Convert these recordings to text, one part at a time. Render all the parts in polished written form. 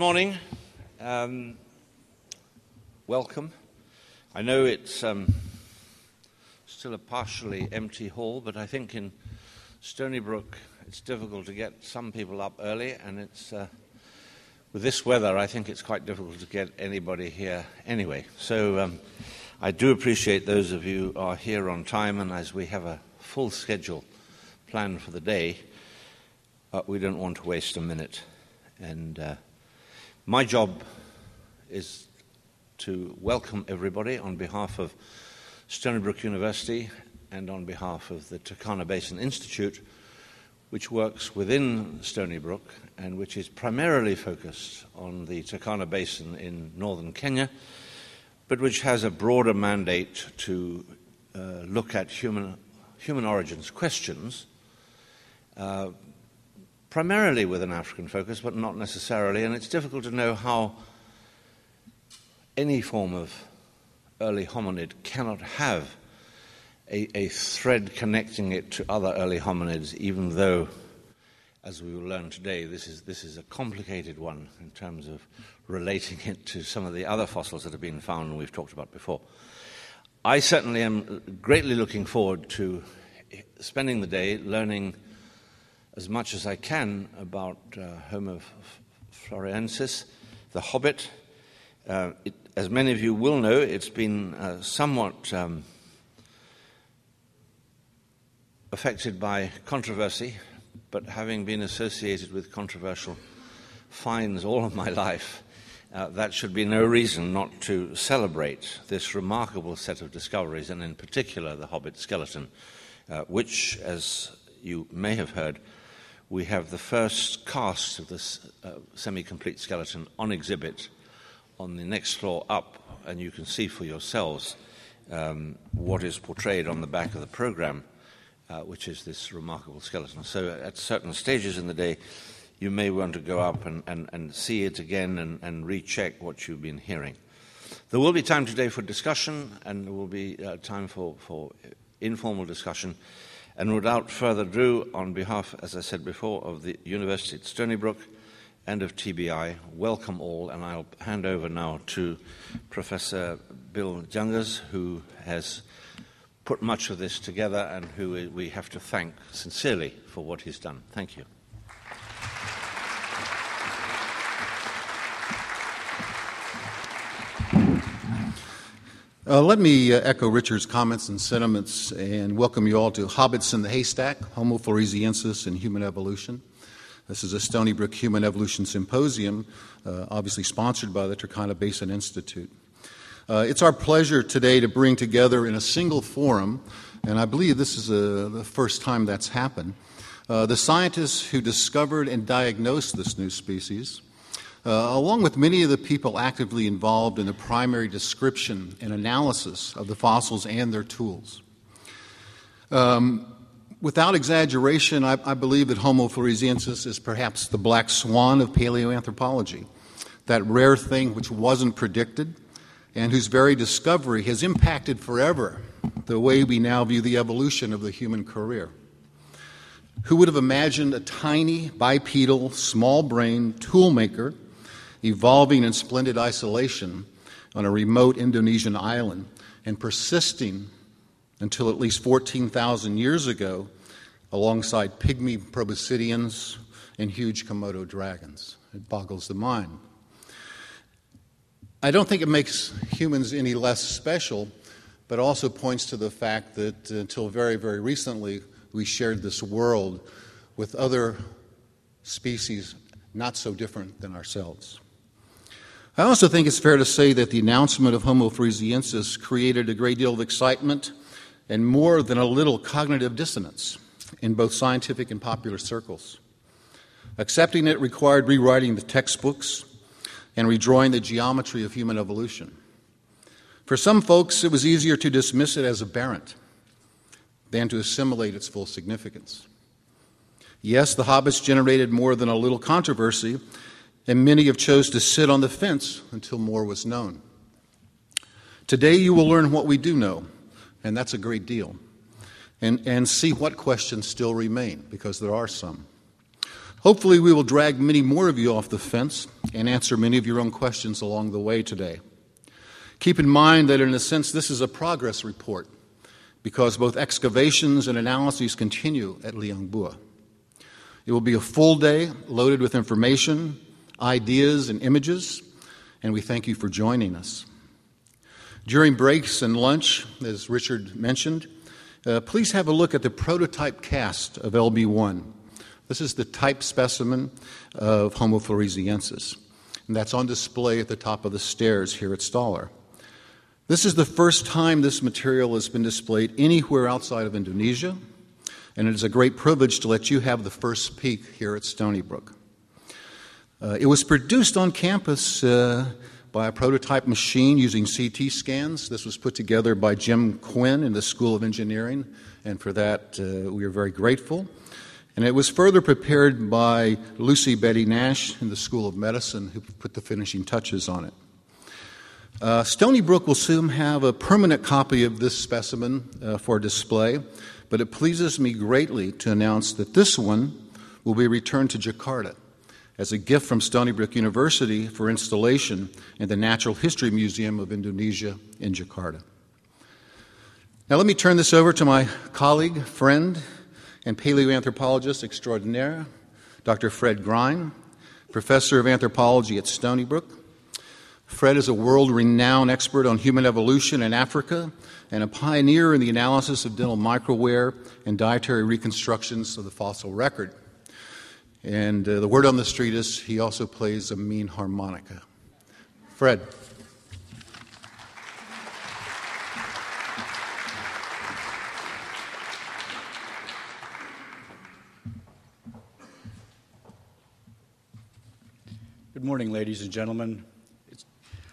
Good morning. Welcome. I know it's still a partially empty hall, but I think in Stony Brook it's difficult to get some people up early, and it's with this weather I think it's quite difficult to get anybody here anyway. So I do appreciate those of you who are here on time, and as we have a full schedule planned for the day, we don't want to waste a minute. And my job is to welcome everybody on behalf of Stony Brook University and on behalf of the Turkana Basin Institute, which works within Stony Brook and which is primarily focused on the Turkana Basin in northern Kenya, but which has a broader mandate to look at human origins questions, primarily with an African focus, but not necessarily, and it's difficult to know how any form of early hominid cannot have a thread connecting it to other early hominids, even though, as we will learn today, this is a complicated one in terms of relating it to some of the other fossils that have been found and we've talked about before. I certainly am greatly looking forward to spending the day learning as much as I can about Homo floresiensis, the Hobbit. As many of you will know, it's been somewhat affected by controversy, but having been associated with controversial finds all of my life, that should be no reason not to celebrate this remarkable set of discoveries, and in particular the Hobbit skeleton, which, as you may have heard, we have the first cast of this semi-complete skeleton on exhibit on the next floor up, and you can see for yourselves what is portrayed on the back of the program, which is this remarkable skeleton. So at certain stages in the day, you may want to go up and see it again and recheck what you've been hearing. There will be time today for discussion, and there will be time for informal discussion. And without further ado, on behalf, as I said before, of the University at Stony Brook and of TBI, welcome all, and I'll hand over now to Professor Bill Jungers, who has put much of this together and who we have to thank sincerely for what he's done. Thank you. Let me echo Richard's comments and sentiments and welcome you all to Hobbits in the Haystack, Homo floresiensis and Human Evolution. This is a Stony Brook Human Evolution Symposium, obviously sponsored by the Turkana Basin Institute. It's our pleasure today to bring together in a single forum, and I believe this is the first time that's happened, the scientists who discovered and diagnosed this new species, along with many of the people actively involved in the primary description and analysis of the fossils and their tools. Without exaggeration, I believe that Homo floresiensis is perhaps the black swan of paleoanthropology, that rare thing which wasn't predicted and whose very discovery has impacted forever the way we now view the evolution of the human career. Who would have imagined a tiny, bipedal, small-brained toolmaker evolving in splendid isolation on a remote Indonesian island and persisting until at least 14,000 years ago alongside pygmy proboscideans and huge Komodo dragons? It boggles the mind. I don't think it makes humans any less special, but also points to the fact that until very, very recently, we shared this world with other species not so different than ourselves. I also think it's fair to say that the announcement of Homo floresiensis created a great deal of excitement and more than a little cognitive dissonance in both scientific and popular circles. Accepting it required rewriting the textbooks and redrawing the geometry of human evolution. For some folks, it was easier to dismiss it as aberrant than to assimilate its full significance. Yes, the Hobbits generated more than a little controversy, and many have chose to sit on the fence until more was known. Today you will learn what we do know, and that's a great deal, and see what questions still remain, because there are some. Hopefully, we will drag many more of you off the fence and answer many of your own questions along the way today. Keep in mind that, in a sense, this is a progress report because both excavations and analyses continue at Liang Bua. It will be a full day loaded with information, ideas, and images, and we thank you for joining us. During breaks and lunch, as Richard mentioned, please have a look at the prototype cast of LB1. This is the type specimen of Homo floresiensis, and that's on display at the top of the stairs here at Stony. This is the first time this material has been displayed anywhere outside of Indonesia, and it is a great privilege to let you have the first peek here at Stony Brook. It was produced on campus by a prototype machine using CT scans. This was put together by Jim Quinn in the School of Engineering, and for that we are very grateful. And it was further prepared by Lucy Betty Nash in the School of Medicine, who put the finishing touches on it. Stony Brook will soon have a permanent copy of this specimen for display, but it pleases me greatly to announce that this one will be returned to Jakarta as a gift from Stony Brook University for installation in the Natural History Museum of Indonesia in Jakarta. Now let me turn this over to my colleague, friend, and paleoanthropologist extraordinaire, Dr. Fred Grine, professor of anthropology at Stony Brook. Fred is a world-renowned expert on human evolution in Africa and a pioneer in the analysis of dental microwear and dietary reconstructions of the fossil record. And the word on the street is he also plays a mean harmonica. Fred. Good morning, ladies and gentlemen.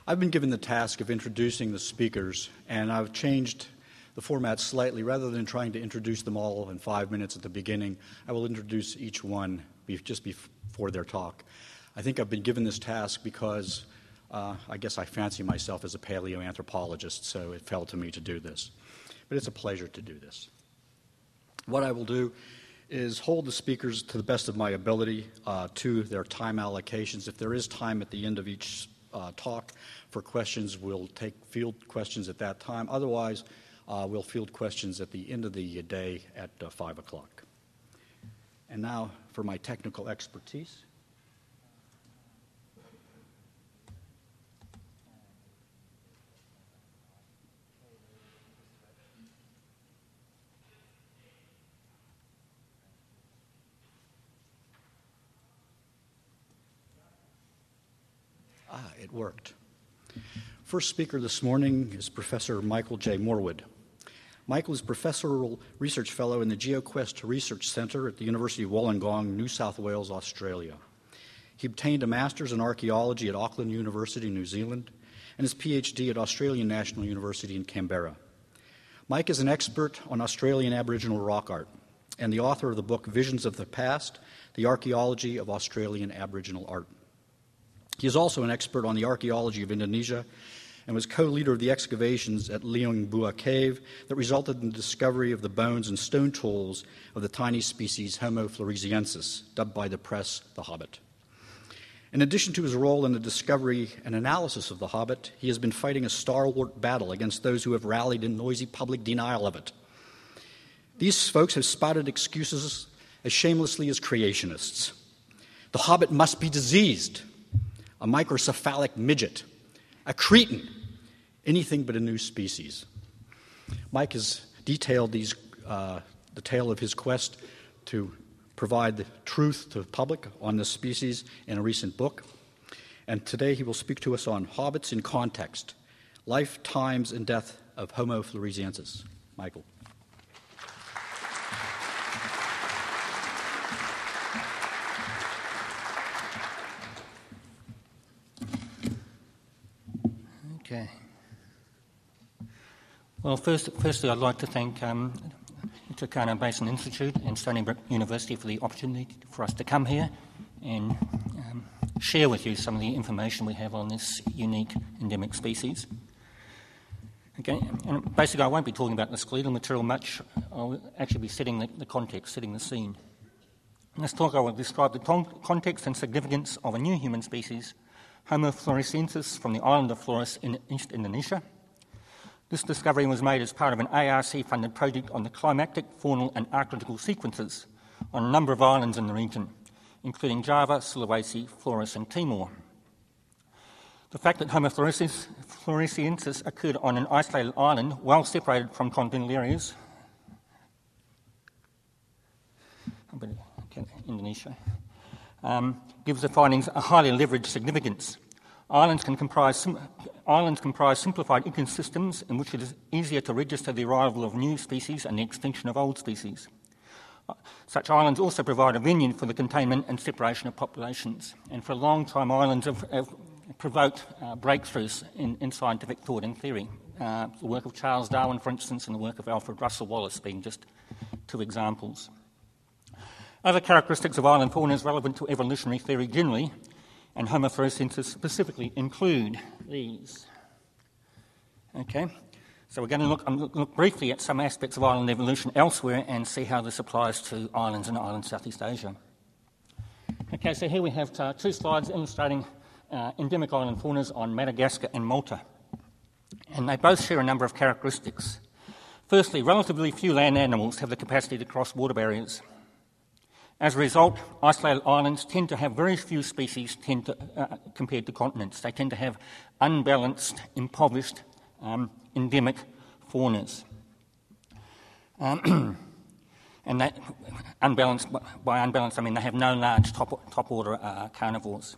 I've been given the task of introducing the speakers, and I've changed the format slightly. Rather than trying to introduce them all in 5 minutes at the beginning, I will introduce each one just before their talk. I think I've been given this task because I guess I fancy myself as a paleoanthropologist, so it fell to me to do this. But it's a pleasure to do this. What I will do is hold the speakers to the best of my ability to their time allocations. If there is time at the end of each talk for questions, we'll take field questions at that time. Otherwise, we'll field questions at the end of the day at 5 o'clock. And now for my technical expertise. It worked. First speaker this morning is Professor Michael J. Morwood. Michael is Professorial Research Fellow in the GeoQuest Research Centre at the University of Wollongong, New South Wales, Australia. He obtained a Master's in Archaeology at Auckland University, New Zealand, and his PhD at Australian National University in Canberra. Mike is an expert on Australian Aboriginal rock art and the author of the book Visions of the Past, The Archaeology of Australian Aboriginal Art. He is also an expert on the archaeology of Indonesia and was co-leader of the excavations at Liang Bua cave that resulted in the discovery of the bones and stone tools of the tiny species Homo floresiensis, dubbed by the press the Hobbit. In addition to his role in the discovery and analysis of the Hobbit, he has been fighting a stalwart battle against those who have rallied in noisy public denial of it. These folks have spouted excuses as shamelessly as creationists. The Hobbit must be diseased, a microcephalic midget, a cretin, anything but a new species. Mike has detailed the tale of his quest to provide the truth to the public on this species in a recent book. And today he will speak to us on Hobbits in Context, Life, Times, and Death of Homo floresiensis. Michael. Okay. Well, firstly, I'd like to thank the Tucano Basin Institute and Stony Brook University for the opportunity for us to come here and share with you some of the information we have on this unique endemic species. Okay, and basically I won't be talking about the skeletal material much. I'll actually be setting the context, setting the scene. In this talk I will describe the context and significance of a new human species, Homo floresiensis, from the island of Flores in East Indonesia. This discovery was made as part of an ARC-funded project on the climatic, faunal and archaeological sequences on a number of islands in the region, including Java, Sulawesi, Flores and Timor. The fact that Homo floresiensis occurred on an isolated island well separated from continental areas, Indonesia, gives the findings a highly leveraged significance. Islands comprise simplified ecosystems in which it is easier to register the arrival of new species and the extinction of old species. Such islands also provide a venue for the containment and separation of populations. And for a long time, islands have provoked breakthroughs in scientific thought and theory. The work of Charles Darwin, for instance, and the work of Alfred Russel Wallace being just two examples. Other characteristics of island faunas relevant to evolutionary theory generally, and Homo floresiensis specifically, include these. Okay, so we're going to look briefly at some aspects of island evolution elsewhere and see how this applies to islands in island Southeast Asia. Okay, so here we have two slides illustrating endemic island faunas on Madagascar and Malta. And they both share a number of characteristics. Firstly, relatively few land animals have the capacity to cross water barriers. As a result, isolated islands tend to have very few species compared to continents. They tend to have unbalanced, impoverished, endemic faunas. And that unbalanced, by unbalanced, I mean they have no large top-order carnivores.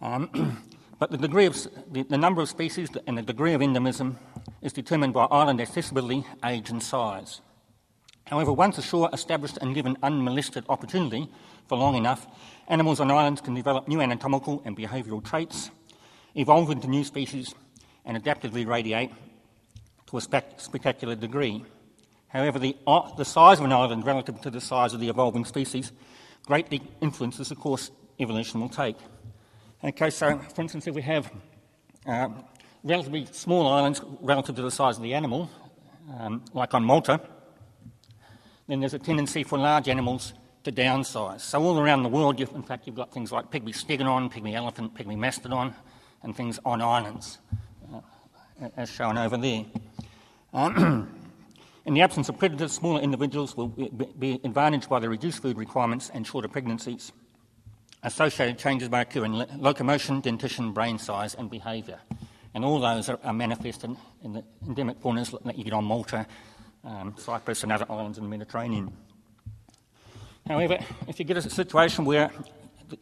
But the degree of the number of species and the degree of endemism is determined by island accessibility, age and size. However, once ashore, established and given unmolested opportunity for long enough, animals on islands can develop new anatomical and behavioural traits, evolve into new species, and adaptively radiate to a spectacular degree. However, the size of an island relative to the size of the evolving species greatly influences the course evolution will take. Okay, so for instance, if we have relatively small islands relative to the size of the animal, like on Malta, then there's a tendency for large animals to downsize. So all around the world, in fact, you've got things like pygmy stegodon, pygmy elephant, pygmy mastodon, and things on islands, as shown over there. In the absence of predators, smaller individuals will be advantaged by the reduced food requirements and shorter pregnancies. Associated changes may occur in locomotion, dentition, brain size, and behaviour. And all those are manifested in the endemic faunas that you get on Malta, Cyprus and other islands in the Mediterranean. However, if you get a situation where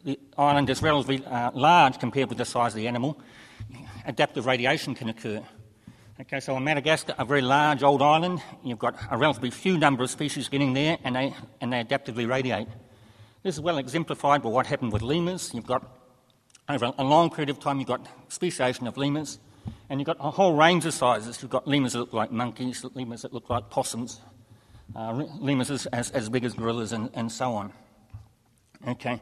the island is relatively large compared with the size of the animal, adaptive radiation can occur. Okay, so on Madagascar, a very large old island, you've got a relatively few number of species getting there and they adaptively radiate. This is well exemplified by what happened with lemurs. You've got, over a long period of time, you've got speciation of lemurs. And you've got a whole range of sizes. You've got lemurs that look like monkeys, lemurs that look like possums, lemurs as big as gorillas, and so on. Okay.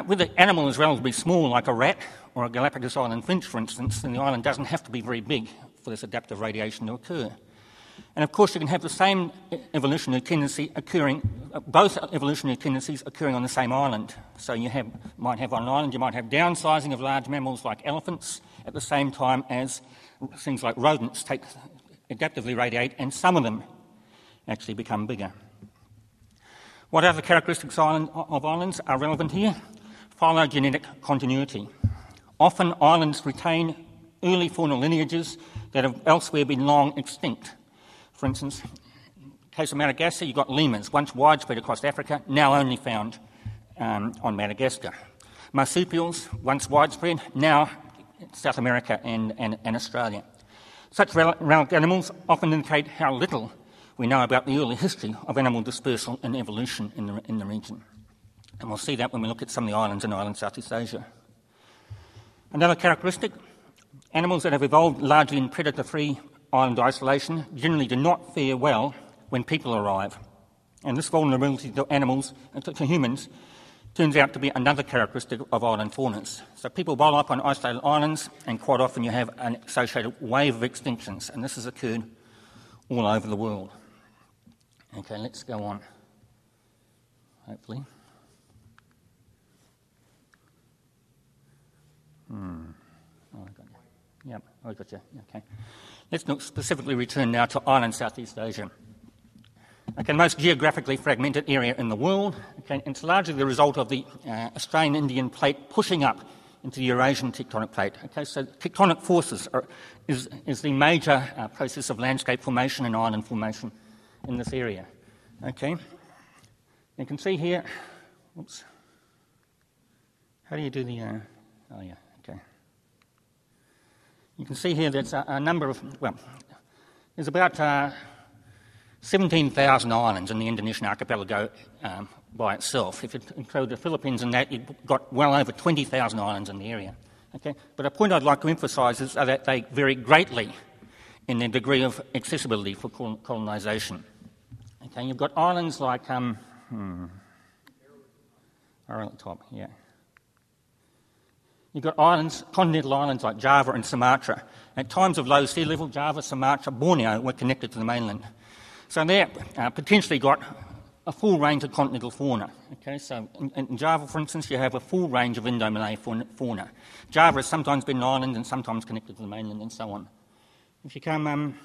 With the animal is relatively small, like a rat or a Galapagos Island finch, for instance, then the island doesn't have to be very big for this adaptive radiation to occur. And of course, you can have the same evolutionary tendency occurring, both evolutionary tendencies occurring on the same island. So you might have on an island, you might have downsizing of large mammals like elephants at the same time as things like rodents adaptively radiate, and some of them actually become bigger. What other characteristics of islands are relevant here? Phylogenetic continuity. Often islands retain early faunal lineages that have elsewhere been long extinct. For instance, in the case of Madagascar, you've got lemurs, once widespread across Africa, now only found on Madagascar. Marsupials, once widespread, now in South America and Australia. Such relic animals often indicate how little we know about the early history of animal dispersal and evolution in the region. And we'll see that when we look at some of the islands in island Southeast Asia. Another characteristic, animals that have evolved largely in predator-free island isolation generally do not fare well when people arrive. And this vulnerability to animals, to humans, turns out to be another characteristic of island faunas. So people bowl up on isolated islands, and quite often you have an associated wave of extinctions, and this has occurred all over the world. Okay, let's go on, hopefully. Oh, I got you. Yep, I got you. Okay. Let's not specifically return now to island Southeast Asia. Okay, the most geographically fragmented area in the world. Okay, it's largely the result of the Australian Indian plate pushing up into the Eurasian tectonic plate. Okay, so tectonic forces is the major process of landscape formation and island formation in this area. Okay, you can see here. Oops. How do you do the? Oh yeah. Okay. You can see here there's a number of there's about 17,000 islands in the Indonesian archipelago by itself. If you include the Philippines in that, you've got well over 20,000 islands in the area. Okay? But a point I'd like to emphasise is that they vary greatly in their degree of accessibility for colonisation. Okay, you've got islands like are at the top, yeah. You've got islands, continental islands like Java and Sumatra. At times of low sea level, Java, Sumatra, Borneo were connected to the mainland. So they potentially got a full range of continental fauna. Okay, so in Java, for instance, you have a full range of Indo-Malay fauna. Java has sometimes been an island and sometimes connected to the mainland and so on. If you come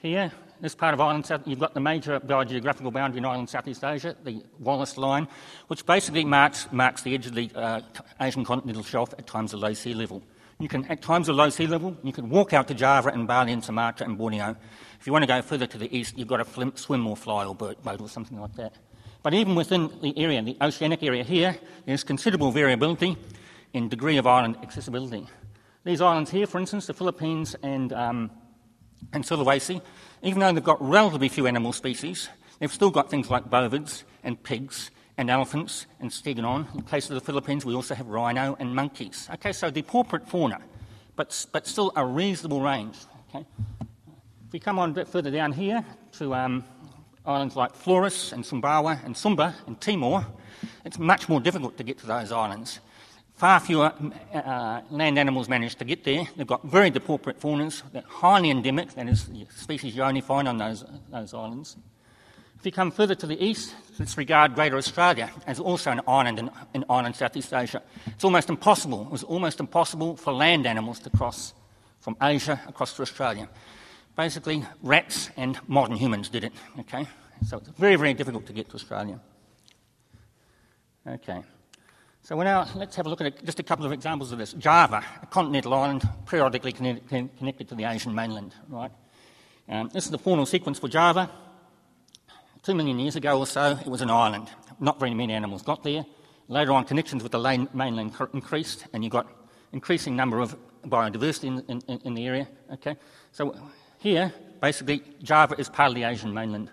here, this part of Island South, you've got the major biogeographical boundary in Island Southeast Asia, the Wallace Line, which basically marks the edge of the Asian continental shelf at times of low sea level. You can, at times of low sea level, you can walk out to Java and Bali and Sumatra and Borneo. If you want to go further to the east, you've got to swim or fly or boat or something like that. But even within the area, the oceanic area here, there's considerable variability in degree of island accessibility. These islands here, for instance, the Philippines and Sulawesi, even though they've got relatively few animal species, they've still got things like bovids and pigs and elephants and stegodon. In the case of the Philippines, we also have rhino and monkeys. Okay, so depauperate fauna, but still a reasonable range. Okay. If we come on a bit further down here to islands like Flores and Sumbawa and Sumba and Timor, it's much more difficult to get to those islands. Far fewer land animals manage to get there. They've got very depauperate faunas, they're highly endemic, that is, the species you only find on those islands. If you come further to the east, let's regard Greater Australia as also an island in island Southeast Asia. It was almost impossible for land animals to cross from Asia across to Australia. Basically, rats and modern humans did it, okay? So it's very, very difficult to get to Australia. Okay. So now let's have a look at just a couple of examples of this. Java, a continental island periodically connected to the Asian mainland, right? This is the faunal sequence for Java. 2 million years ago or so, it was an island. Not very many animals got there. Later on, connections with the mainland increased, and you got increasing number of biodiversity in the area. Okay, so here, basically, Java is part of the Asian mainland.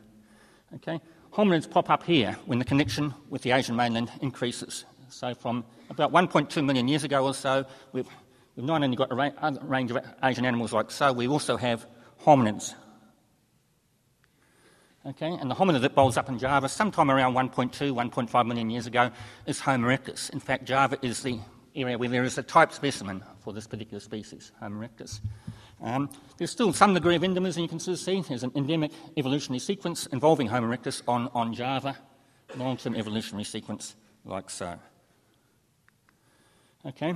Okay, hominids pop up here when the connection with the Asian mainland increases. So from about 1.2 million years ago or so, we've not only got a range of Asian animals like so, we also have hominids. Okay, and the hominid that bowls up in Java sometime around 1.2, 1.5 million years ago is Homo erectus. In fact, Java is the area where there is a type specimen for this particular species, Homo erectus. There's still some degree of endemism, you can still see. There's an endemic evolutionary sequence involving Homo erectus on Java, long-term evolutionary sequence like so. Okay,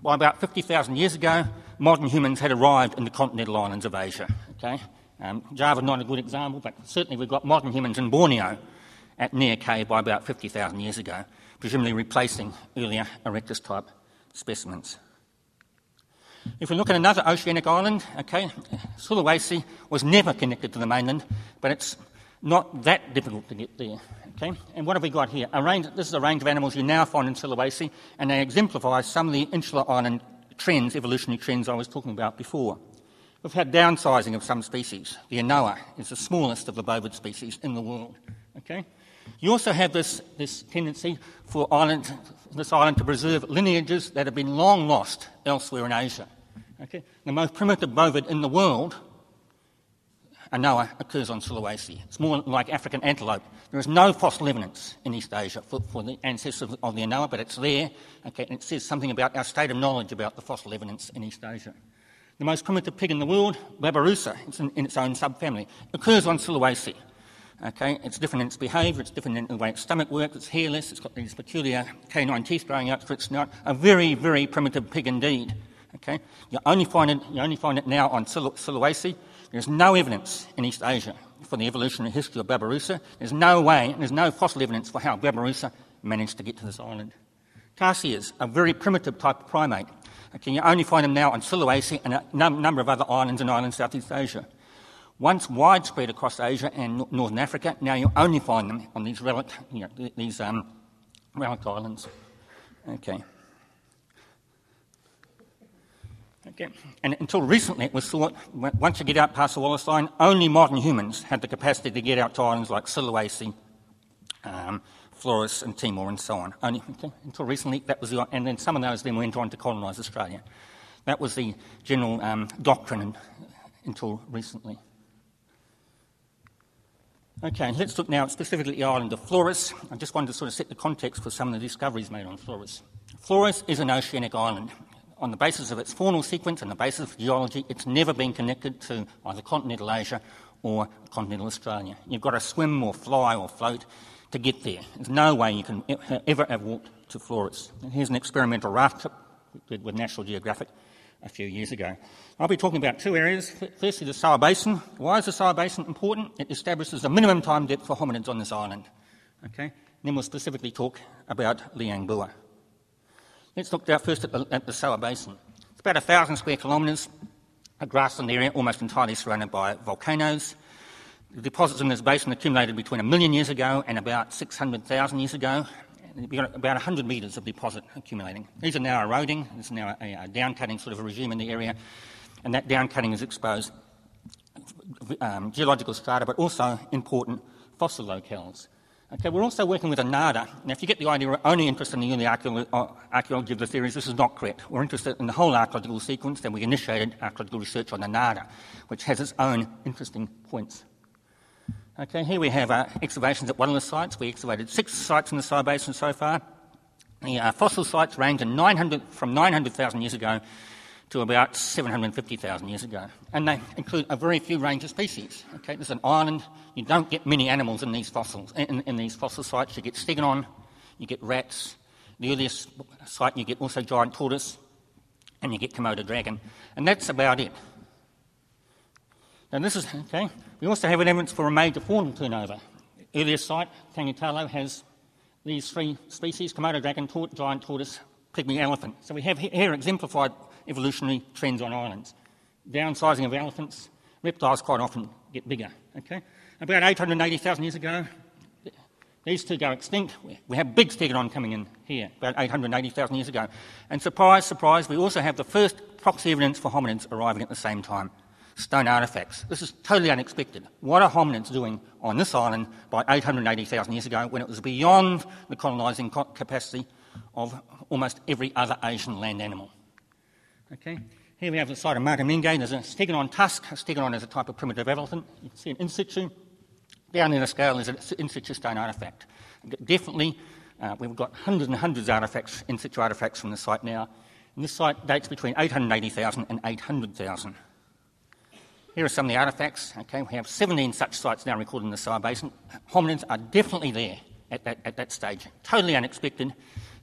by about 50,000 years ago, modern humans had arrived in the continental islands of Asia. Okay. Java is not a good example, but certainly we've got modern humans in Borneo at near K by about 50,000 years ago, presumably replacing earlier erectus-type specimens. If we look at another oceanic island, okay, Sulawesi was never connected to the mainland, but it's not that difficult to get there. Okay, and what have we got here? This is a range of animals you now find in Sulawesi, and they exemplify some of the insular island trends, evolutionary trends I was talking about before. We've had downsizing of some species. The anoa is the smallest of the bovid species in the world. Okay? You also have this tendency for this island to preserve lineages that have been long lost elsewhere in Asia. Okay? The most primitive bovid in the world, anoa, occurs on Sulawesi. It's more like African antelope. There is no fossil evidence in East Asia for the ancestors of the anoa, but it's there. Okay? And it says something about our state of knowledge about the fossil evidence in East Asia. The most primitive pig in the world, Babirusa, it's in its own subfamily, occurs on Sulawesi. Okay, it's different in its behaviour, it's different in the way its stomach works, it's hairless, it's got these peculiar canine teeth growing out through its snout. A very, very primitive pig indeed. Okay, you only find it now on Sulawesi. There's no evidence in East Asia for the evolutionary history of Babirusa. There's no fossil evidence for how Babirusa managed to get to this island. Tarsiers, a very primitive type of primate. Okay, you only find them now on Sulawesi and a number of other islands in Southeast Asia. Once widespread across Asia and Northern Africa, now you only find them on these relic islands. Okay. And until recently, it was thought, once you get out past the Wallace Line, only modern humans had the capacity to get out to islands like Sulawesi, Flores and Timor and so on. Until recently, that was and then some of those then went on to colonise Australia. That was the general doctrine until recently. Okay, let's look now specifically at the island of Flores. I just wanted to sort of set the context for some of the discoveries made on Flores. Flores is an oceanic island. On the basis of its faunal sequence and the basis of geology, it's never been connected to either continental Asia or continental Australia. You've got to swim or fly or float to get there. There's no way you can ever have walked to Flores. And here's an experimental raft trip we did with National Geographic a few years ago. I'll be talking about two areas. Firstly, the Sour Basin. Why is the Sour Basin important? It establishes the minimum time depth for hominids on this island. Okay? And then we'll specifically talk about Liang Bua. Let's look first at the Sour Basin. It's about 1,000 square kilometres, a grassland area almost entirely surrounded by volcanoes. The deposits in this basin accumulated between 1 million years ago and about 600,000 years ago. You've got about 100 metres of deposit accumulating. These are now eroding. There's now a down-cutting sort of a regime in the area, and that down-cutting has exposed geological strata, but also important fossil locales. Okay, we're also working with a NADA. Now, if you get the idea we're only interested in the archaeology of the theories, this is not correct. We're interested in the whole archaeological sequence, and we initiated archaeological research on the NADA, which has its own interesting points. Okay, here we have excavations at one of the sites. We excavated 6 sites in the Sour Basin so far. The fossil sites range from 900,000 years ago to about 750,000 years ago. And they include a very few range of species. Okay, there's an island. You don't get many animals in these fossils. In these fossil sites, you get stegodon, you get rats. The earliest site, you get also giant tortoise, and you get Komodo dragon. And that's about it. Now this is, okay, we also have evidence for a major faunal turnover. The earliest site, Tangitalo, has these 3 species, Komodo dragon, giant tortoise, pygmy elephant. So we have here exemplified evolutionary trends on islands. Downsizing of elephants, reptiles quite often get bigger. Okay, about 880,000 years ago, these 2 go extinct. We have big stegodon coming in here, about 880,000 years ago. And surprise, surprise, we also have the first proxy evidence for hominids arriving at the same time. Stone artefacts. This is totally unexpected. What are hominids doing on this island by 880,000 years ago when it was beyond the colonising capacity of almost every other Asian land animal? Okay, here we have the site of Mataminge. There's a stegodon tusk. A stegodon is a type of primitive elephant. You can see an in situ. Down in the scale is an in situ stone artefact. Definitely, we've got hundreds and hundreds of artefacts, in situ artefacts from the site now. And this site dates between 880,000 and 800,000. Here are some of the artefacts. Okay, we have 17 such sites now recorded in the Sour Basin. Hominids are definitely there at that stage. Totally unexpected.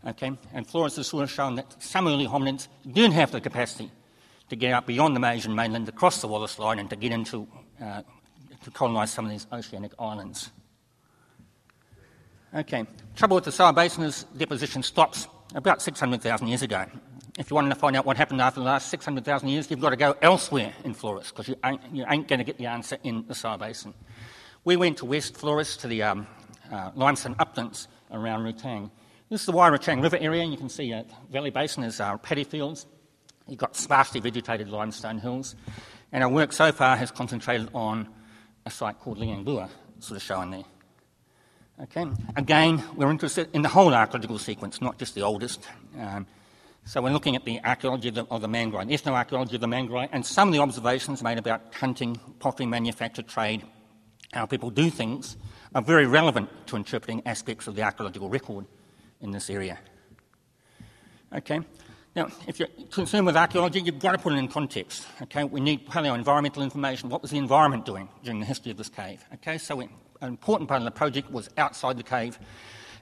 Okay, and Flores has sort of shown that some early hominids didn't have the capacity to get out beyond the Malaysian mainland, across the Wallace Line, and to get into to colonise some of these oceanic islands. Okay, trouble with the Sour Basin is deposition stops about 600,000 years ago. If you want to find out what happened after the last 600,000 years, you've got to go elsewhere in Flores, because you ain't going to get the answer in the Sour Basin. We went to West Flores to the limestone uplands around Rutang. This is the Wairachang River area. You can see Valley Basin is paddy fields. You've got sparsely vegetated limestone hills. And our work so far has concentrated on a site called Liang Bua, sort of shown there. Okay. Again, we're interested in the whole archaeological sequence, not just the oldest. So we're looking at the archaeology of the Mangrai, the ethnoarchaeology of the Mangrai, and some of the observations made about hunting, pottery manufacture, trade, how people do things, are very relevant to interpreting aspects of the archaeological record in this area. Okay. Now, if you're concerned with archaeology, you've got to put it in context. Okay, we need paleo-environmental information. What was the environment doing during the history of this cave? Okay, so an important part of the project was outside the cave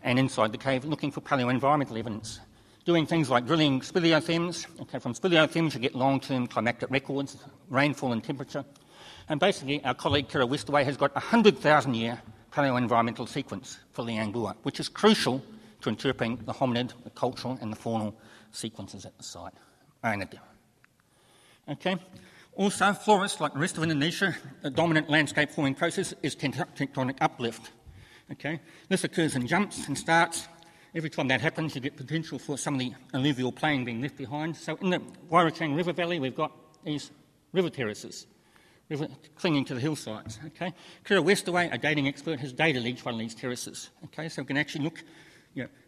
and inside the cave, looking for paleoenvironmental evidence, doing things like drilling speleothems. Okay, from speleothems you get long-term climatic records, rainfall and temperature. And basically our colleague Kira Westaway has got a 100,000-year paleoenvironmental sequence for Liang Bua, which is crucial to interpreting the hominid, the cultural and the faunal sequences at the site. Okay. Also, Flores, like the rest of Indonesia, the dominant landscape forming process is tectonic uplift. Okay. This occurs in jumps and starts. Every time that happens, you get potential for some of the alluvial plain being left behind. So in the Wairachang River Valley, we've got these river terraces, clinging to the hillsides. Okay. Kira Westaway, a dating expert, has dated each one of these terraces. Okay. So we can actually look,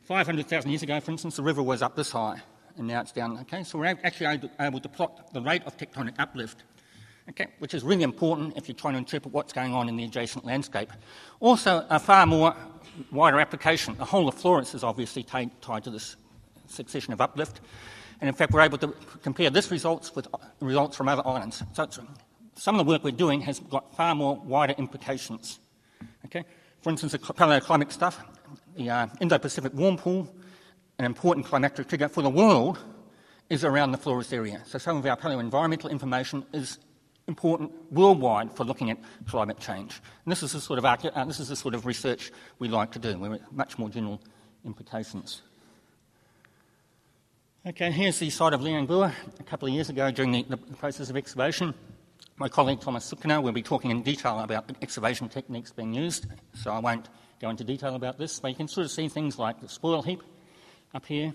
500,000 years ago, for instance, the river was up this high, and now it's down. Okay. So we're actually able to plot the rate of tectonic uplift. Okay, which is really important if you're trying to interpret what's going on in the adjacent landscape. Also, a far more wider application. The whole of Flores is obviously tied to this succession of uplift. And in fact, we're able to compare this results with results from other islands. So some of the work we're doing has got far more wider implications. Okay? For instance, the paleoclimate stuff, the Indo-Pacific warm pool, an important climatic trigger for the world, is around the Flores area. So some of our paleoenvironmental information is important worldwide for looking at climate change. And this is the sort of research we like to do. We're much more general implications. Okay, here's the site of Liang Bua a couple of years ago during the process of excavation. My colleague Thomas Sutikna will be talking in detail about the excavation techniques being used, so I won't go into detail about this, but you can sort of see things like the spoil heap up here.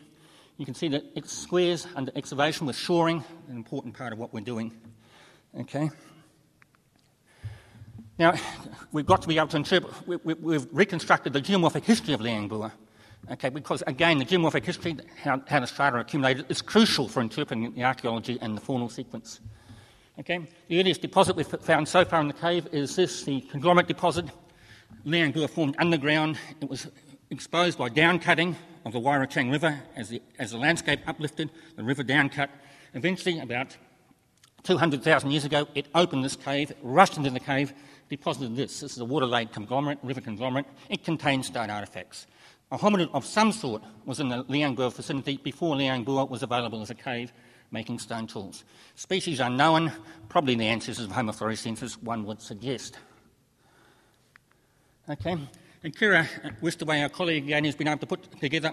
You can see that it's squares under excavation with shoring, an important part of what we're doing. Okay. Now, we've got to be able to interpret, we've reconstructed the geomorphic history of Liang Bua, okay, because again, the geomorphic history, how the strata are accumulated, is crucial for interpreting the archaeology and the faunal sequence. Okay. The earliest deposit we've found so far in the cave is this, the conglomerate deposit. Liang Bua formed underground. It was exposed by downcutting of the Wairachang River as the landscape uplifted, the river downcut. Eventually, about 200,000 years ago, it opened this cave, rushed into the cave, deposited this. This is a water-laid conglomerate, river conglomerate. It contains stone artefacts. A hominid of some sort was in the Liang Bua vicinity before Liang Bua was available as a cave, making stone tools. Species unknown, probably the ancestors of Homo floresiensis, one would suggest. Okay, and Kira Westaway, our colleague, again, has been able to put together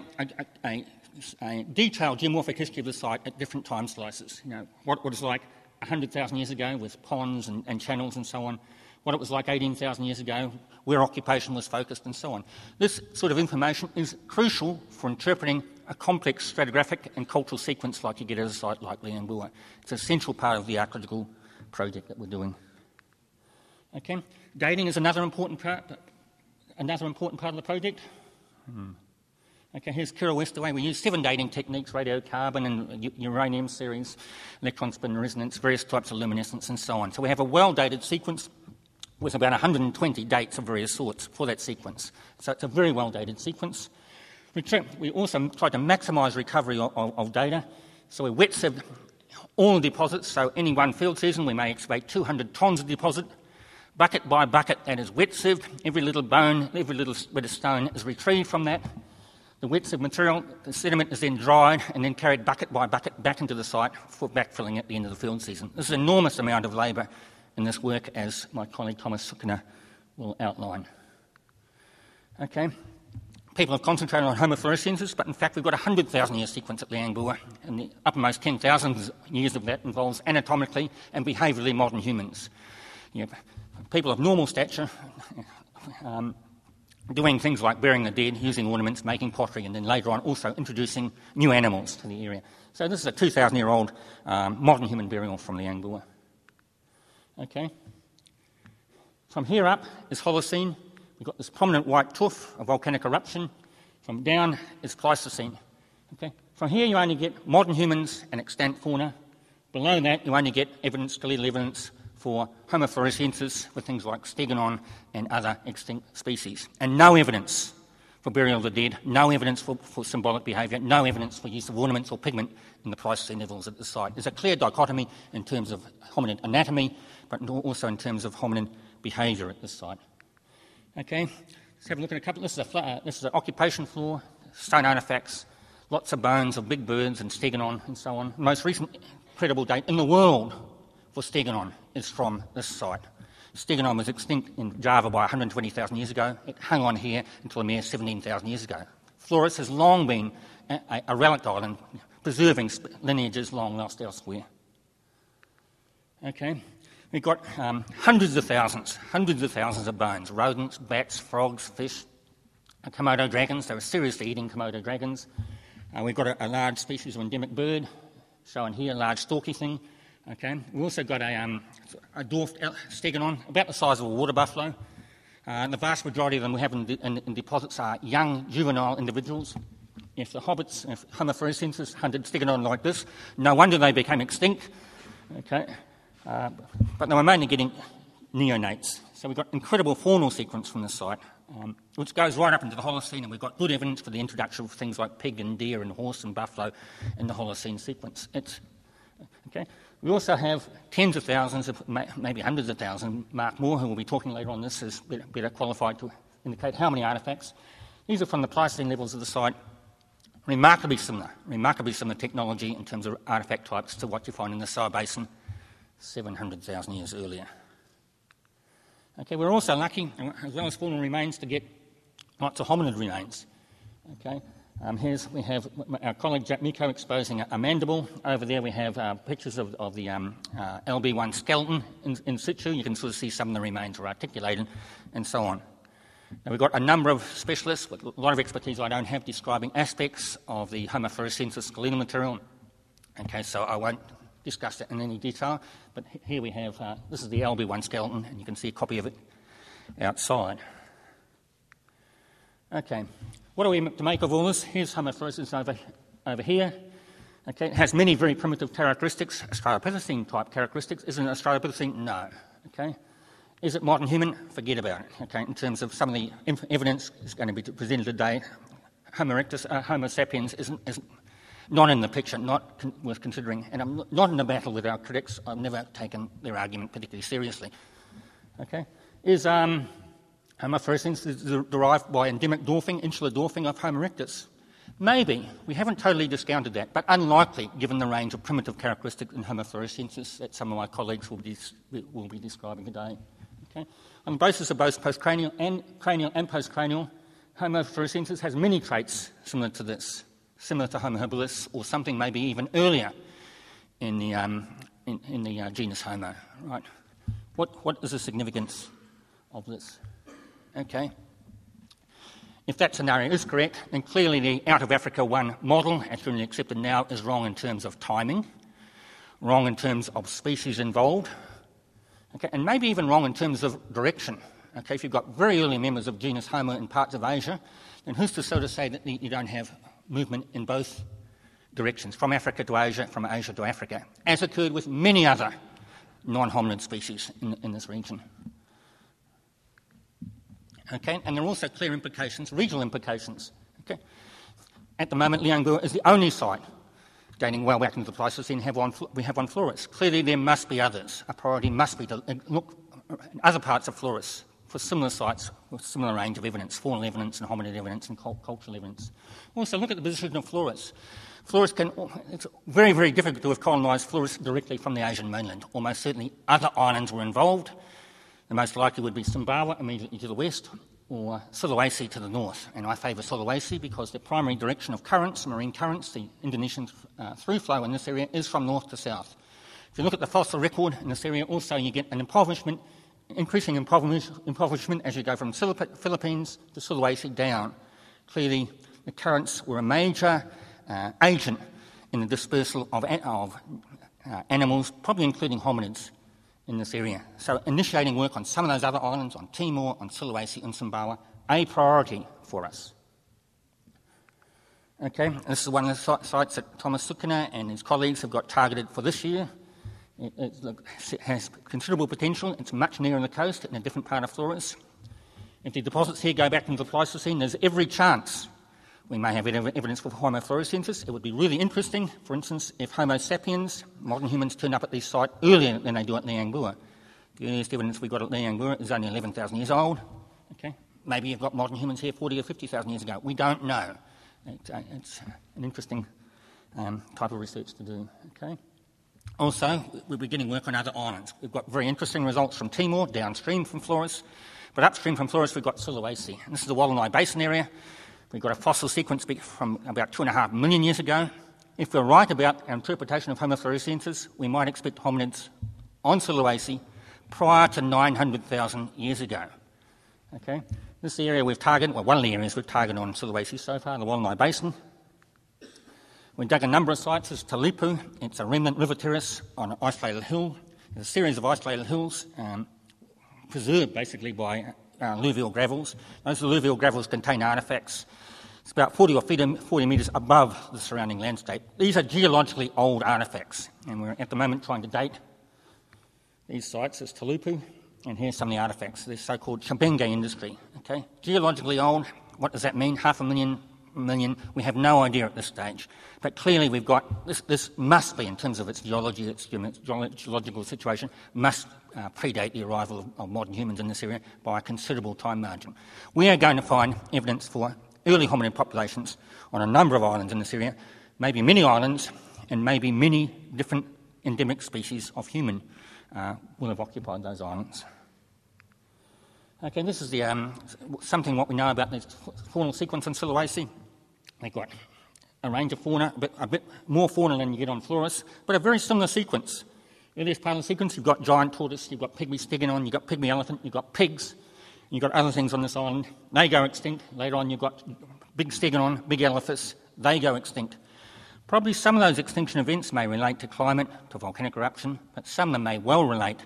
a detailed geomorphic history of the site at different time slices. What it was like 100,000 years ago with ponds and channels and so on, what it was like 18,000 years ago, where occupation was focused and so on. This sort of information is crucial for interpreting a complex stratigraphic and cultural sequence like you get at a site like Liang Bua. It's an essential part of the archaeological project that we're doing. Okay, dating is another important part of the project. Okay, here's Kira Westaway. We use 7 dating techniques, radiocarbon and uranium series, electron spin resonance, various types of luminescence and so on. So we have a well-dated sequence with about 120 dates of various sorts for that sequence. So it's a very well-dated sequence. We also try to maximise recovery of data. So we wet sieve all the deposits. So any one field season we may excavate 200 tonnes of deposit. Bucket by bucket, that is wet sieved. Every little bone, every little bit of stone is retrieved from that. The wet sieve material, the sediment is then dried and then carried bucket by bucket back into the site for backfilling at the end of the field season. This is an enormous amount of labour in this work, as my colleague Thomas Sutikna will outline. Okay. People have concentrated on Homo floresiensis, but in fact we've got a 100,000-year sequence at Liang Bua, and the uppermost 10,000 years of that involves anatomically and behaviourally modern humans. People of normal stature, doing things like burying the dead, using ornaments, making pottery, and then later on also introducing new animals to the area. So this is a 2,000-year-old modern human burial from Liang Bua. Okay. From here up is Holocene. We've got this prominent white tuff of volcanic eruption. From down is Pleistocene. Okay. From here you only get modern humans and extant fauna. Below that you only get skeletal evidence for Homo floresiensis with things like stegonon and other extinct species. And no evidence for burial of the dead, no evidence for symbolic behaviour, no evidence for use of ornaments or pigment in the Pleistocene levels at the site. There's a clear dichotomy in terms of hominid anatomy, but also in terms of hominid behaviour at this site. Okay, let's have a look at a couple. This is an occupation floor, stone artefacts, lots of bones of big birds and stegonon and so on. The most recent credible date in the world for stegonon is from this site. Stegonon was extinct in Java by 120,000 years ago. It hung on here until a mere 17,000 years ago. Flores has long been a relict island, preserving lineages long lost elsewhere. Okay, we've got hundreds of thousands of bones, rodents, bats, frogs, fish, Komodo dragons. They were seriously eating Komodo dragons. We've got a large species of endemic bird, shown here, a large stalky thing. Okay, we've also got a dwarfed stegonon, about the size of a water buffalo. The vast majority of them we have in deposits are young, juvenile individuals. If the Hobbits, if Homo floresiensis hunted stegonon like this, no wonder they became extinct. Okay, but they were mainly getting neonates. So we've got incredible faunal sequence from this site, which goes right up into the Holocene, and we've got good evidence for the introduction of things like pig and deer and horse and buffalo in the Holocene sequence. Okay. We also have tens of thousands, maybe hundreds of thousands. Mark Moore, who will be talking later on this, is better qualified to indicate how many artefacts. These are from the Pleistocene levels of the site. Remarkably similar technology in terms of artefact types to what you find in the Sava Basin 700,000 years earlier. Okay, we're also lucky, as well as faunal remains, to get lots of hominid remains. Okay. We have our colleague Jack Miko exposing a mandible. Over there we have pictures of the LB1 skeleton in situ. You can sort of see some of the remains are articulated and so on. Now we've got a number of specialists with a lot of expertise I don't have describing aspects of the Homo floresiensis skeletal material. Okay, so I won't discuss it in any detail, but here we have, this is the LB1 skeleton, and you can see a copy of it outside. Okay. What are we to make of all this? Here's Homo floresiensis over here. Okay, it has many very primitive characteristics, Australopithecine type characteristics. Is it an Australopithecine? No. Okay. Is it modern human? Forget about it. Okay, in terms of some of the evidence is going to be presented today, Homo sapiens is not in the picture, not worth considering, and I'm not in a battle with our critics. I've never taken their argument particularly seriously. Okay, is Homo floresiensis derived by endemic dwarfing, insular dwarfing of Homo erectus? Maybe. We haven't totally discounted that, but unlikely given the range of primitive characteristics in Homo floresiensis that some of my colleagues will be describing today. Okay? On the basis of both postcranial and cranial and postcranial, Homo floresiensis has many traits similar to this, similar to Homo habilis, or something maybe even earlier in the genus Homo. Right? What is the significance of this? Okay. If that scenario is correct, then clearly the out of Africa 1 model, as generally accepted now, is wrong in terms of timing, wrong in terms of species involved, okay, and maybe even wrong in terms of direction. Okay, if you've got very early members of genus Homo in parts of Asia, then who's to so to say that you don't have movement in both directions, from Africa to Asia, from Asia to Africa, as occurred with many other non-hominid species in this region. Okay, and there are also clear implications, regional implications. Okay, at the moment, Liang Bua is the only site dating well back into the Pleistocene we have on Flores. Clearly, there must be others. A priority must be to look in other parts of Flores for similar sites with similar range of evidence, faunal evidence and hominid evidence and cultural evidence. Also, look at the position of Flores. It's very, very difficult to have colonised Flores directly from the Asian mainland. Almost certainly other islands were involved. The most likely would be Sumbawa immediately to the west, or Sulawesi to the north. And I favour Sulawesi because the primary direction of currents, marine currents, the Indonesian through flow in this area is from north to south. If you look at the fossil record in this area, also you get an increasing impoverishment as you go from Philippines to Sulawesi down. Clearly, the currents were a major agent in the dispersal of animals, probably including hominids, in this area. So initiating work on some of those other islands, on Timor, on Sulawesi and Sumbawa, a priority for us. Okay, this is one of the sites that Thomas Sutikna and his colleagues have got targeted for this year. It has considerable potential. It's much nearer the coast in a different part of Flores. If the deposits here go back into the Pleistocene, there's every chance we may have evidence for Homo floresiensis. It would be really interesting, for instance, if Homo sapiens, modern humans, turn up at this site earlier than they do at Liang Bua. The earliest evidence we got at Liang Bua is only 11,000 years old. Okay, maybe you've got modern humans here 40 or 50,000 years ago. We don't know. It's an interesting type of research to do. Okay. Also, we're beginning work on other islands. We've got very interesting results from Timor, downstream from Flores, but upstream from Flores we've got Sulawesi. And this is the Wollongong Basin area. We've got a fossil sequence from about 2.5 million years ago. If we're right about our interpretation of Homo floresiensis, we might expect hominids on Sulawesi prior to 900,000 years ago. Okay? This area we've targeted, well, one of the areas we've targeted on Sulawesi so far, the Wollongong Basin. We dug a number of sites. This is Talipu. It's a remnant river terrace on an isolated hill. There's a series of isolated hills preserved basically by alluvial gravels. Those alluvial gravels contain artefacts. It's about 40 metres above the surrounding landscape. These are geologically old artefacts, and we're at the moment trying to date these sites. As Talipu, and here's some of the artefacts. This so-called Chambenge industry. Okay, geologically old. What does that mean? 500,000. We have no idea at this stage. But clearly we've got, this must be, in terms of its geology, its geological situation, must predate the arrival of modern humans in this area by a considerable time margin. We are going to find evidence for early hominid populations on a number of islands in this area, maybe many islands, and maybe many different endemic species of human will have occupied those islands. Okay, this is the what we know about the faunal sequence in Sulawesi. They've got a range of fauna, a bit more fauna than you get on Flores, but a very similar sequence. Earliest part of the sequence, you've got giant tortoise, you've got pygmy stegodon, you've got pygmy elephant, you've got pigs, you've got other things on this island. They go extinct. Later on, you've got big stegodon, big elephants. They go extinct. Probably some of those extinction events may relate to climate, to volcanic eruption, but some of them may well relate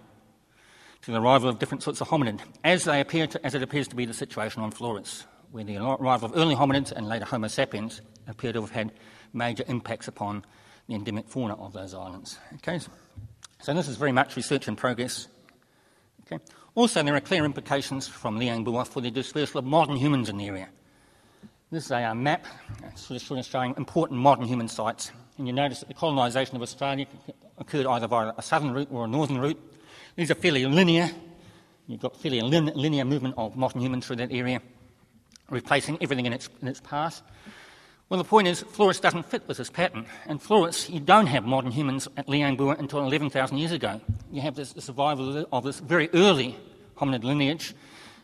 to the arrival of different sorts of hominid, as it appears to be the situation on Flores, where the arrival of early hominids and later Homo sapiens appear to have had major impacts upon the endemic fauna of those islands. Okay, so this is very much research in progress. Okay. Also, there are clear implications from Liang Bua for the dispersal of modern humans in the area. This is a map sort of showing important modern human sites, and you notice that the colonisation of Australia occurred either via a southern route or a northern route. These are fairly linear. You've got fairly linear movement of modern humans through that area, replacing everything in its path. Well, the point is, Flores doesn't fit with this pattern. And Flores, you don't have modern humans at Liang Bua until 11,000 years ago. You have the survival of this very early hominid lineage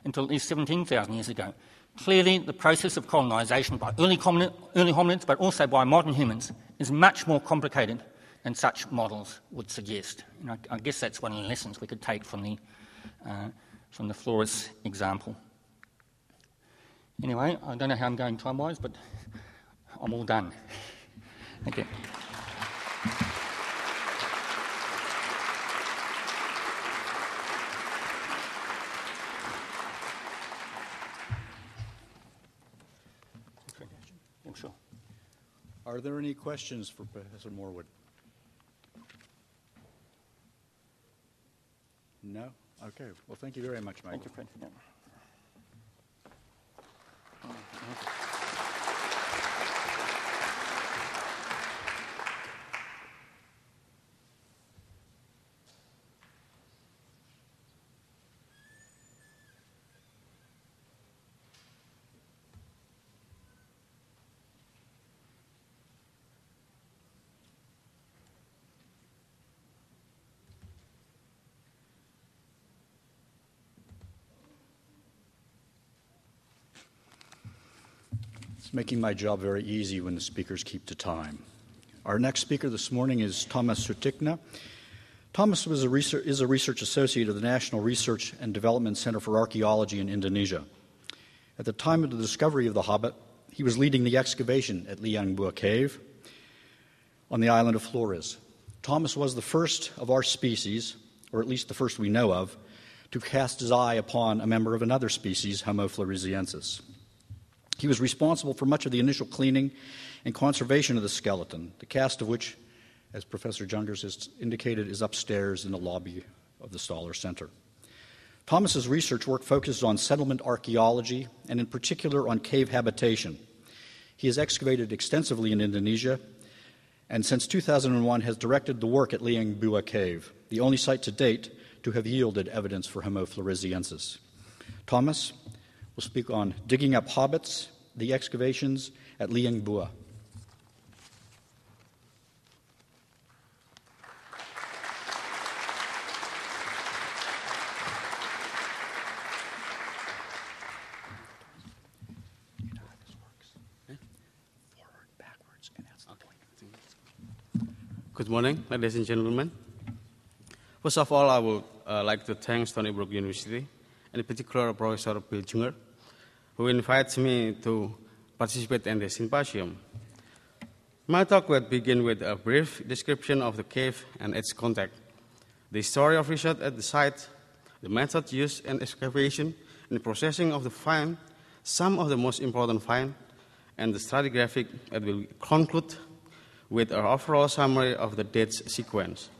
until at least 17,000 years ago. Clearly, the process of colonisation by early hominids, but also by modern humans, is much more complicated than such models would suggest. And I guess that's one of the lessons we could take from the Flores example. Anyway, I don't know how I'm going time-wise, but I'm all done. Thank you. Sure. Are there any questions for Professor Morwood? No? Okay. Well, thank you very much, Michael. Thank you, Fred. Yeah. It's making my job very easy when the speakers keep to time. Our next speaker this morning is Thomas Sutikna. Thomas is a research associate of the National Research and Development Center for Archaeology in Indonesia. At the time of the discovery of the Hobbit, he was leading the excavation at Liang Bua Cave on the island of Flores. Thomas was the first of our species, or at least the first we know of, to cast his eye upon a member of another species, Homo floresiensis. He was responsible for much of the initial cleaning and conservation of the skeleton, the cast of which, as Professor Jungers has indicated, is upstairs in the lobby of the Stoller Center. Thomas's research work focuses on settlement archaeology and in particular on cave habitation. He has excavated extensively in Indonesia and since 2001 has directed the work at Liang Bua Cave, the only site to date to have yielded evidence for Homo floresiensis. Thomas, will speak on digging up Hobbits, the excavations at Liang Bua. Good morning, ladies and gentlemen. First of all, I would like to thank Stony Brook University, and in particular Professor Bill Jungers, who invited me to participate in the symposium. My talk will begin with a brief description of the cave and its content, the story of research at the site, the method used in excavation and processing of the find, some of the most important find, and the stratigraphic that will conclude with an overall summary of the dates sequence.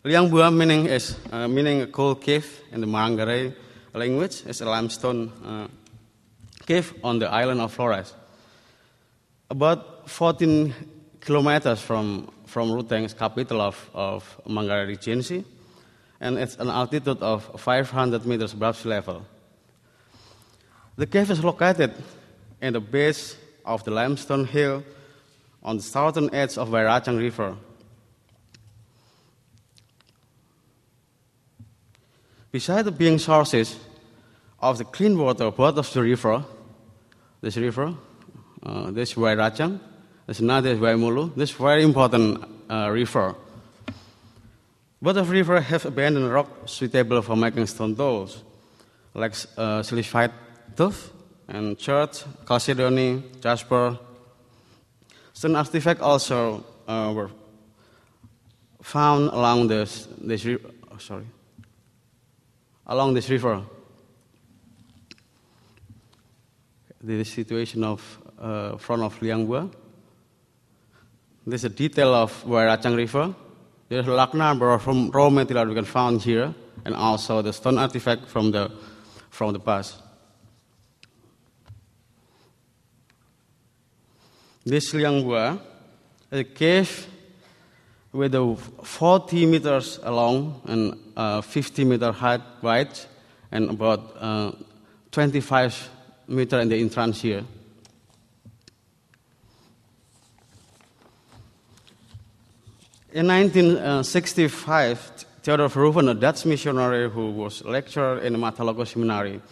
Liang Bua meaning a coal cave in the Manggarai language is a limestone cave on the island of Flores. About 14 kilometers from Ruteng's capital of Manggarai Regency, and it's an altitude of 500 meters above sea level. The cave is located in the base of the limestone hill on the southern edge of Wairachang River. Besides being sources of the clean water both of the river, this Wairachang, there's another Waimulu, this very important river. Both of river have abandoned rock suitable for making stone tools, like silicified tuff and chert, chalcedony, jasper. Stone artifacts also were found along this river. The situation of front of Liang Bua. This is a detail of Wairachang River. There's a large number of raw material we can find here, and also the stone artifact from the past. This Liang Bua is a cave with a 40 meters long and 50 meter height wide, and about 25 meters in the entrance here. In 1965, Theodor Verhoeven, a Dutch missionary who was lecturer in the Matalogo Seminary,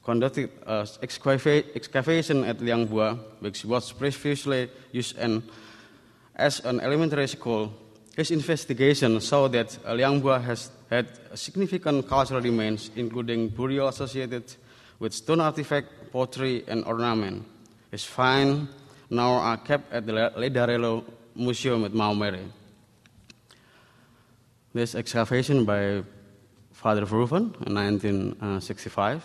conducted excavation at Liang Bua, which was previously used as an elementary school. His investigation showed that Liang Bua has had significant cultural remains, including burial associated with stone artifact, pottery, and ornament. His finds now are kept at the Ledarelo Museum at Maumere. This excavation by Father Verhoeven in 1965.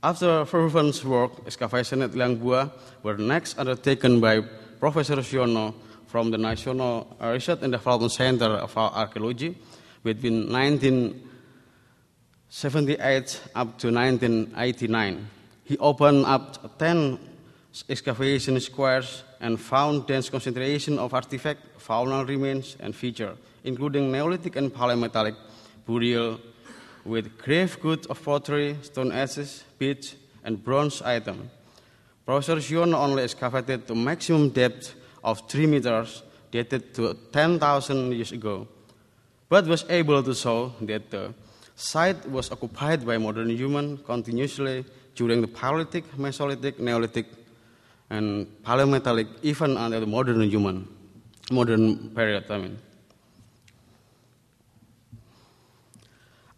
After Verhoeven's work, excavation at Liang Bua were next undertaken by Professor Siono from the National Research and Development Center of Archaeology between 1978 up to 1989. He opened up 10 excavation squares and found dense concentration of artifacts, faunal remains, and features, including Neolithic and polymetallic burial with grave goods of pottery, stone ashes, beads, and bronze items. Professor Siono only excavated to maximum depth of 3 meters, dated to 10,000 years ago, but was able to show that the site was occupied by modern humans continuously during the Paleolithic, Mesolithic, Neolithic, and polymetallic, even under the modern period.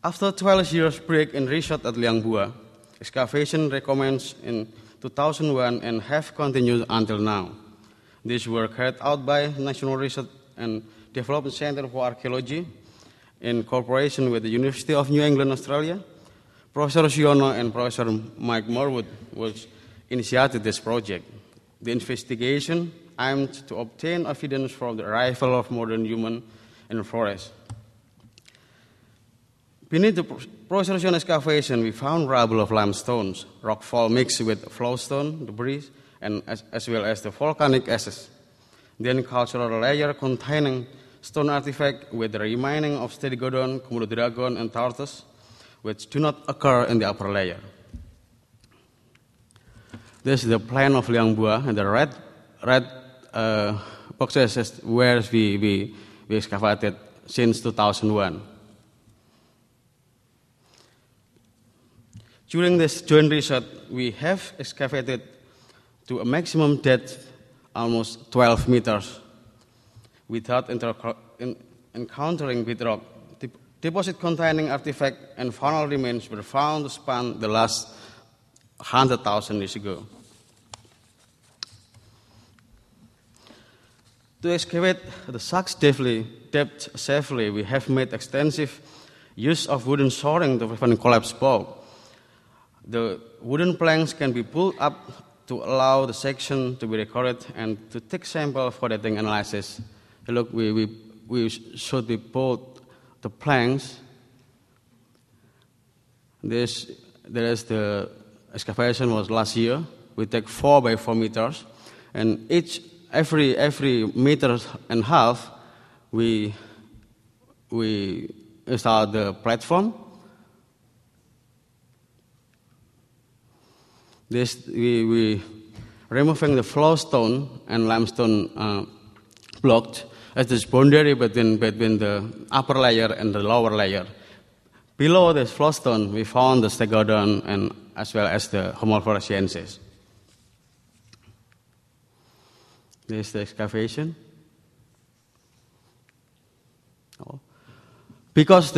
After 12 years break in research at Liang Bua, excavation recommenced in 2001 and have continued until now. These were carried out by National Research and Development Center for Archaeology in cooperation with the University of New England, Australia. Professor Siono and Professor Mike Morwood initiated this project. The investigation aimed to obtain evidence for the arrival of modern human in Flores. Beneath the Professor Siono excavation, we found rubble of limestones, rockfall mixed with flowstone debris, and as well as the volcanic ashes. Then cultural layer containing stone artifact with the remaining of Stegodon, Komodo dragon, and tortoise, which do not occur in the upper layer. This is the plan of Liang Bua, and the red boxes is where we excavated since 2001. During this joint research, we have excavated to a maximum depth almost 12 meters without encountering bedrock. Deposit containing artifact and faunal remains were found to span the last 100,000 years ago. To excavate the such depth safely, we have made extensive use of wooden shoring to prevent collapse bulk. The wooden planks can be pulled up to allow the section to be recorded and to take sample for dating analysis. Look, we should be pulled the planks. There is the excavation was last year. We take 4 by 4 meters, and every meter and a half we install the platform. This we removing the floor stone and limestone blocked as this boundary between the upper layer and the lower layer. Below this floor stone, we found the Stegodon and as well as the Homo floresiensis. This is the excavation. Because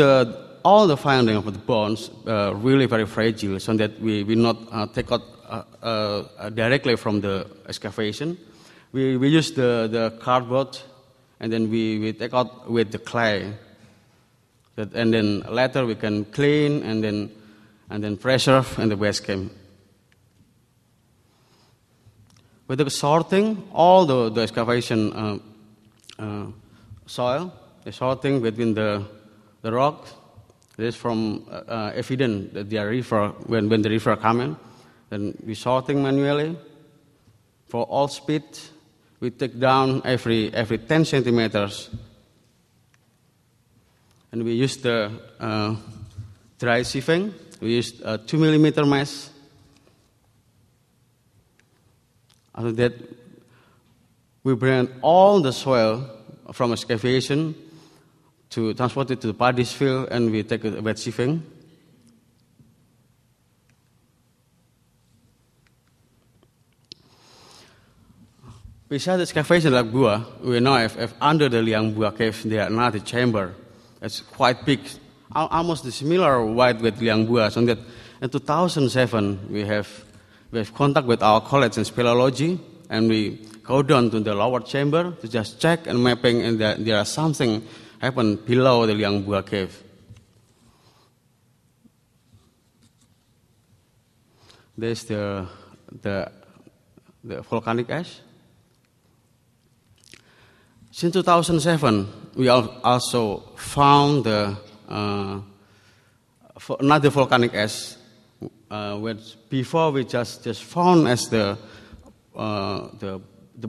all the finding of the bones are really very fragile, so that we not take out directly from the excavation. We use the cardboard, and then we take out with the clay. And then later we can clean and then preserve in the waste camp. With the sorting, all the excavation soil, the sorting between the rocks, this from evidence that they are river when the river coming. Then we sorting manually. For all speed, we take down every 10 centimeters. And we use the dry sieving. We use a 2 millimeter mesh. After that, we bring all the soil from excavation to transport it to the paddy field, and we take a wet sieving. Besides the excavation Liang Bua, we know if under the Liang Bua cave there are another chamber. It's quite big, almost similar wide with Liang Bua. So that in 2007 we have contact with our colleagues in speleology, and we go down to the lower chamber to just check and mapping, and there are something happen below the Liang Bua cave. There's the volcanic ash. Since 2007, we also found another volcanic ash, which before we just found as the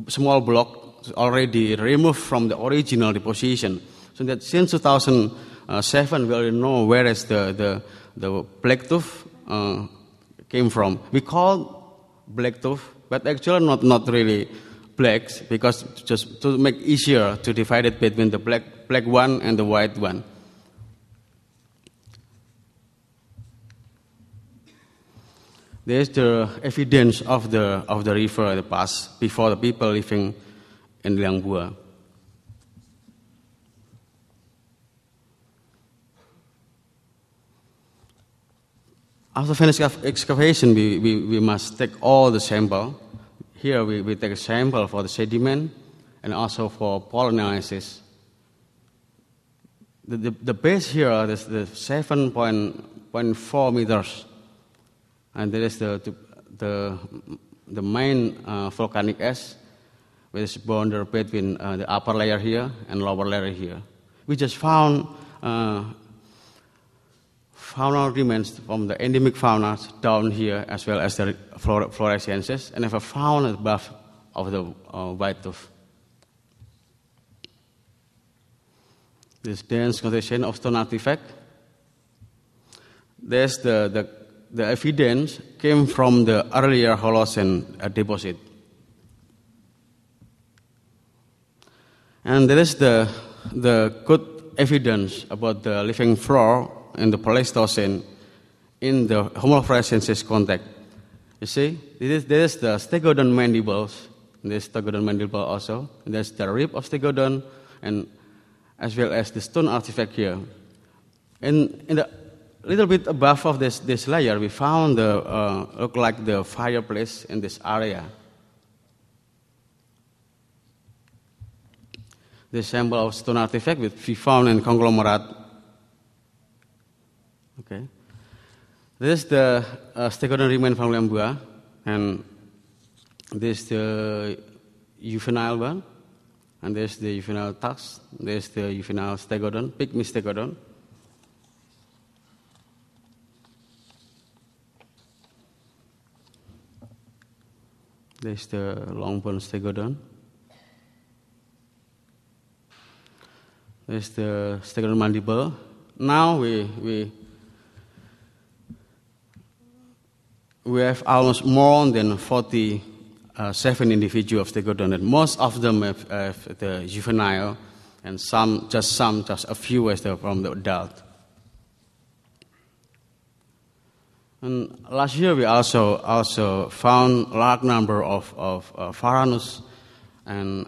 small block already removed from the original deposition. So that since 2007, we already know where is the black tooth came from. We call black tooth, but actually not really black, because just to make easier to divide it between the black one and the white one. There's the evidence of the river, the past, before the people living in Liang Bua. After finished excavation, we must take all the sample. Here we take a sample for the sediment and also for pollen analysis. The base here is the 7.4 meters, and there is the main volcanic ash, which is boundary between the upper layer here and lower layer here. We just found faunal remains from the endemic fauna down here, as well as the floresiensis, and never found above of the white tooth. This dense concentration of stone artifact. There's the evidence came from the earlier Holocene deposit. And there is the good evidence about the living floor in the Pleistocene in the Homo floresiensis context. You see, there is the stegodon mandibles. There's stegodon mandible also. And there's the rib of stegodon, and as well as the stone artifact here. In the little bit above of this layer, we found look like the fireplace in this area. This symbol of stone artifact which we found in conglomerate. Okay. This is the stegodon remain from Liang Bua, and this is the juvenile one, and this is the juvenile tusk, this is the juvenile stegodon, pygmy stegodon. This is the long bone stegodon. This is the stegodon mandible. Now we have almost more than 47 individuals of stegodon, and most of them have the juvenile, and just a few as from the adult. And last year we also found a large number of Varanus and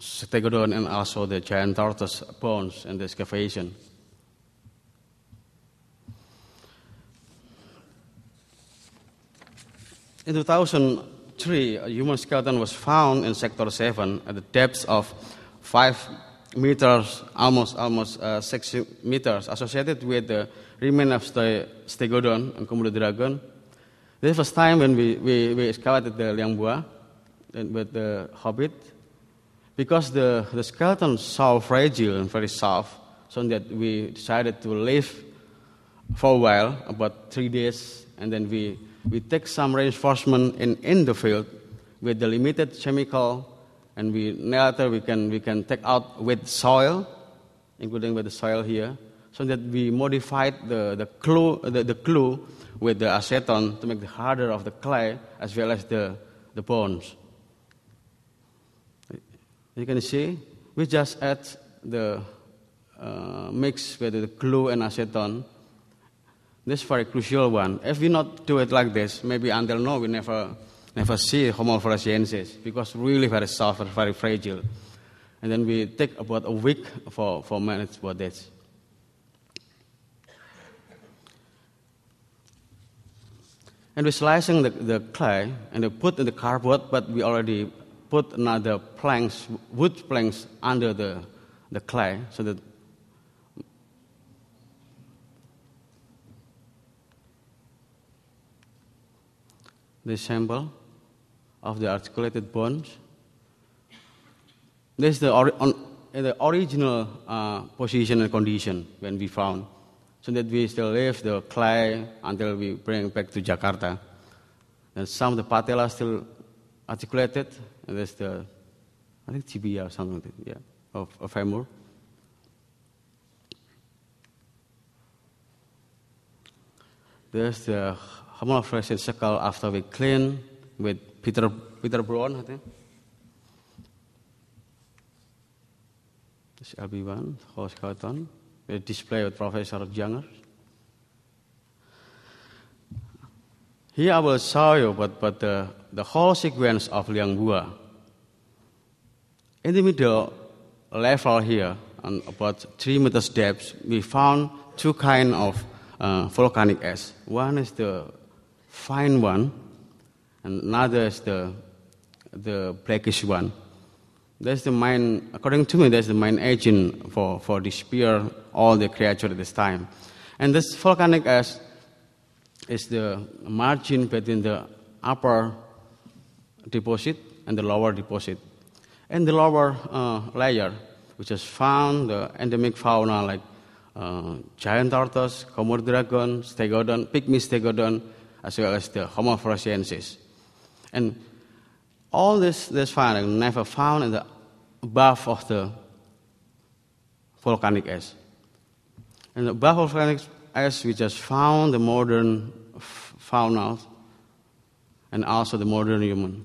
stegodon, and also the giant tortoise bones in the excavation. In 2003, a human skeleton was found in Sector 7 at the depth of 5 meters, almost 6 meters, associated with the remains of stegodon and Komodo dragon. This was the first time when we excavated the Liang Bua with the Hobbit, because the skeleton is so fragile and very soft, so that we decided to leave for a while, about 3 days, and then we take some reinforcement in the field with the limited chemical, and later we can take out with soil, including with the soil here, so that we modified the glue with the acetone to make the harder of the clay as well as the bones. You can see we just add the mix with the glue and acetone. This is very crucial one. If we not do it like this, maybe until now we never see Homo floresiensis, because really very soft and very fragile. And then we take about a week for manage for this. And we're slicing the clay and we put in the cardboard, but we already put another planks, wood planks under the clay, so that the sample of the articulated bones. This is the original position and condition when we found, so that we still leave the clay until we bring it back to Jakarta. And some of the patella still articulated, and there's I think tibia or something like that, yeah, of femur. There's the Homo floresiensis skull after we clean with Peter Brown, I think. This LB1, whole skeleton. We display with Professor Jungers. Here I will show you but the whole sequence of Liang Bua. In the middle level here, on about 3 meters depth, we found 2 kinds of volcanic ash. One is the fine one, and another is the blackish one. That's the main, according to me, that's the main agent for disappear all the creatures at this time. And this volcanic ash is the margin between the upper deposit and the lower deposit. And the lower layer, which has found the endemic fauna like giant tortoise, Komodo dragon, stegodon, pygmy stegodon, as well as the Homo floresiensis. And all this finding never found in the above of the volcanic ash. And above volcanic ash, we just found the modern fauna and also the modern human.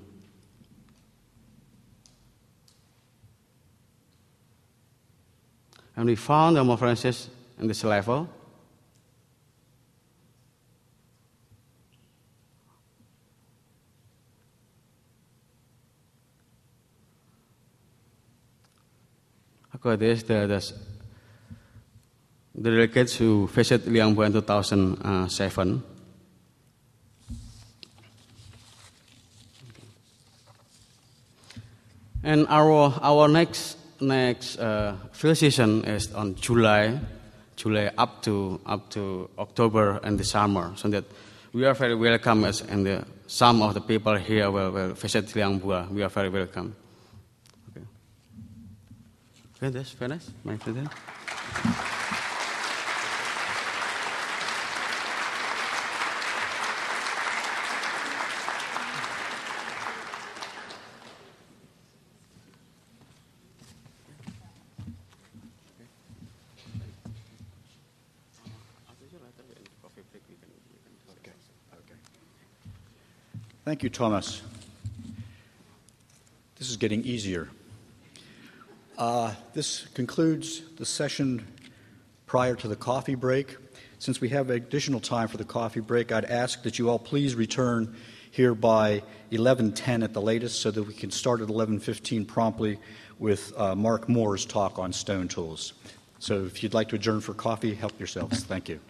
And we found the Homo floresiensis in this level. Okay, this the delegates who visited Liang Bua in 2007. And our next field season is on July up to October and the summer, so that we are very welcome, and some of the people here will visit Liang Bua. We are very welcome. Okay, that's finished, my president. Thank you, Thomas. This is getting easier. This concludes the session prior to the coffee break. Since we have additional time for the coffee break, I'd ask that you all please return here by 11:10 at the latest, so that we can start at 11:15 promptly with Mark Moore's talk on stone tools. So if you'd like to adjourn for coffee, help yourselves. Thank you.